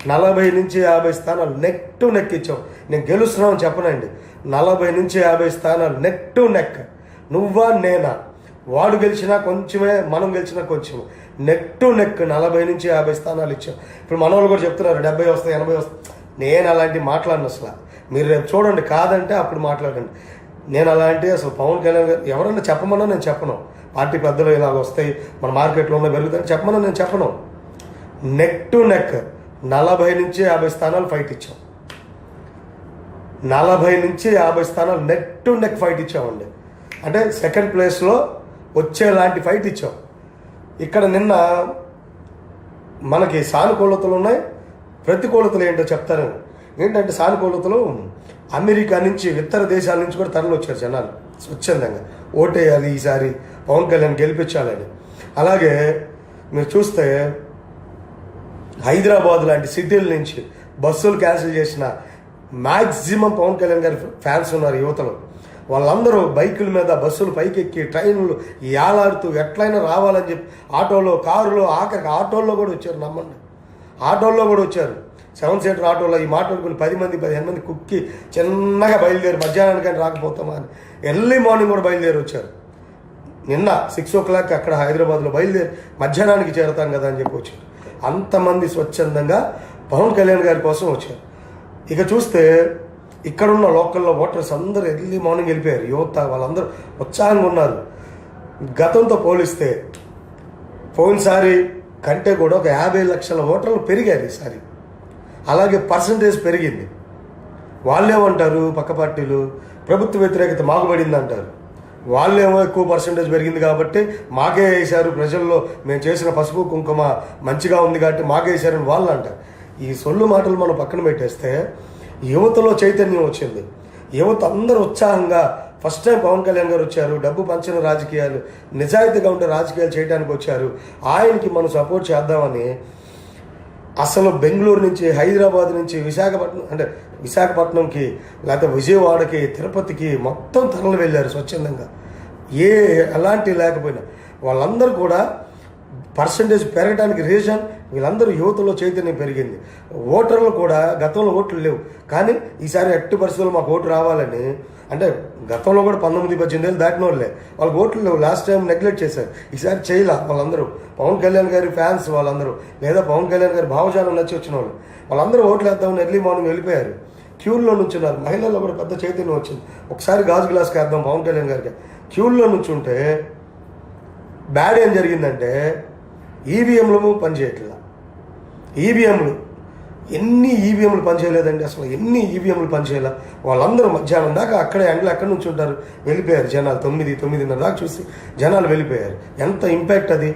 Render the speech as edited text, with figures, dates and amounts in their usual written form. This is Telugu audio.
40 నుంచి 50 స్థానాలు నెక్ టు నెక్ ఇచ్చాం. నేను గెలుస్తున్నామని చెప్పనండి. 40 నుంచి 50 స్థానాలు నెక్ టు నెక్. నువ్వా నేనా, వాడు గెలిచినా కొంచెమే, మనం గెలిచినా కొంచెం, నెక్ టు నెక్ 40 నుంచి 50 స్థానాలు ఇచ్చాం. ఇప్పుడు మన వాళ్ళు కూడా చెప్తున్నారు 70 వస్తాయి 80 వస్తాయి. నేను అలాంటివి మాట్లాడను అసలు. మీరు రేపు చూడండి, కాదంటే అప్పుడు మాట్లాడండి. నేను అలాంటి అసలు పవన్ కళ్యాణ్ గారు ఎవరన్నా చెప్పమన్నా నేను చెప్పను. పార్టీ పెద్దలు ఇలాగ వస్తాయి, మన మార్కెట్లో ఉన్న పెరుగుతాయని చెప్పమన్నా నేను చెప్పను. నెక్ టు నెక్ 40 నుంచి 50 స్థానాలు ఫైట్ ఇచ్చాం. 40 నుంచి 50 స్థానాలు నెక్ టు నెక్ ఫైట్ ఇచ్చామండి. అంటే సెకండ్ ప్లేస్లో వచ్చేలాంటి ఫైట్ ఇచ్చాం. ఇక్కడ నిన్న మనకి సానుకూలతలు ఉన్నాయి, ప్రతికూలతలు ఏంటో చెప్తాను. ఏంటంటే సానుకూలతలు, అమెరికా నుంచి ఇతర దేశాల నుంచి కూడా తరలి వచ్చారు జనాలు స్వచ్ఛందంగా ఓటేయాలి, ఈసారి పవన్ కళ్యాణ్ గెలిపించాలని. అలాగే మీరు చూస్తే హైదరాబాద్ లాంటి సిటీల నుంచి బస్సులు క్యాన్సిల్ చేసిన మ్యాక్సిమం పవన్ కళ్యాణ్ గారి ఫ్యాన్స్ ఉన్నారు యువతలో. వాళ్ళందరూ బైకుల మీద బస్సులు పైకెక్కి ట్రైన్లు ఏలాడుతూ ఎట్లయినా రావాలని చెప్పి ఆటోలో, కారులో, ఆఖరికి ఆటోల్లో కూడా వచ్చారు. నమ్మండి, ఆటోల్లో కూడా వచ్చారు. 7 సీటర్ ఆటోలో ఈ మాట్లాడుకుని 10 మంది 15 మంది కుక్కి చిన్నగా బయలుదేరి మధ్యాహ్నానికని రాకపోతామా అని ఎర్లీ మార్నింగ్ కూడా బయలుదేరి వచ్చారు. నిన్న 6 o'clock అక్కడ హైదరాబాద్లో బయలుదేరి మధ్యాహ్నానికి చేరతాం కదా అని చెప్పి వచ్చారు. అంతమంది స్వచ్ఛందంగా పవన్ కళ్యాణ్ గారి కోసం వచ్చారు. ఇక చూస్తే ఇక్కడున్న లోకల్లో ఓటర్స్ అందరూ ఎర్లీ మార్నింగ్ వెళ్ళిపోయారు. యువత వాళ్ళందరూ ఉత్సాహంగా ఉన్నారు. గతంతో పోలిస్తే పోయినసారి కంటే కూడా ఒక 50 లక్షల ఓటర్లు పెరిగారు ఈసారి. అలాగే పర్సంటేజ్ పెరిగింది. వాళ్ళేమంటారు, పక్క పార్టీలు ప్రభుత్వ వ్యతిరేకత మాకుబడింది అంటారు. వాళ్ళేమో ఎక్కువ పర్సంటేజ్ పెరిగింది కాబట్టి మాకే వేశారు, ప్రజల్లో మేము చేసిన పసుపు కుంకుమ మంచిగా ఉంది కాబట్టి మాకే వేశారని వాళ్ళు అంటారు. ఈ సొల్లు మాటలు మనం పక్కన పెట్టేస్తే యువతలో చైతన్యం వచ్చింది. యువత అందరూ ఉత్సాహంగా ఫస్ట్ టైం పవన్ కళ్యాణ్ గారు వచ్చారు. డబ్బు పంచిన రాజకీయాలు, నిజాయితీగా ఉండే రాజకీయాలు చేయడానికి వచ్చారు. ఆయనకి మనం సపోర్ట్ చేద్దామని అసలు బెంగళూరు నుంచి, హైదరాబాద్ నుంచి, విశాఖపట్నంకి, లేకపోతే విజయవాడకి, తిరుపతికి మొత్తం తరలి వెళ్ళారు స్వచ్ఛందంగా. అలాంటి లేకపోయినా వాళ్ళందరూ కూడా పర్సంటేజ్ పెరగడానికి రీజన్ వీళ్ళందరూ యువతలో చైతన్యం పెరిగింది. ఓటర్లు కూడా గతంలో ఓట్లు లేవు, కానీ ఈసారి ఎట్టి పరిస్థితుల్లో మాకు ఓటు రావాలని, అంటే గతంలో కూడా 19-18 ఏళ్ళు దాటిన వాళ్ళే, వాళ్ళకి ఓట్లు లేవు. లాస్ట్ టైం నెగ్లెక్ట్ చేశారు, ఈసారి చేయలే. వాళ్ళందరూ పవన్ కళ్యాణ్ గారి ఫ్యాన్స్, వాళ్ళందరూ లేదా పవన్ కళ్యాణ్ గారి భావజాలం నచ్చి వచ్చిన వాళ్ళు, వాళ్ళందరూ ఓట్లు వేద్దామని ఎర్లీ మార్నింగ్ వెళ్ళిపోయారు. క్యూల్లో నుంచున్నారు. మహిళల్లో కూడా పెద్ద చైతన్యం వచ్చింది. ఒకసారి గాజు గ్లాస్కి వేద్దాం పవన్ కళ్యాణ్ గారికి. క్యూల్లో నుంచుంటే బ్యాడ్ ఏం జరిగిందంటే ఈవీఎంలు పనిచేయట్లా. ఈవీఎంలు ఎన్ని ఈవీఎంలు పనిచేయలేదండి, అసలు ఎన్ని ఈవీఎంలు పనిచేయాల. వాళ్ళందరూ మధ్యాహ్నం దాకా అక్కడే ఎండలు ఎక్కడి నుంచి ఉంటారు, వెళ్ళిపోయారు జనాలు. 9-9:30 దాకా చూసి జనాలు వెళ్ళిపోయారు. ఎంత ఇంపాక్ట్ అది.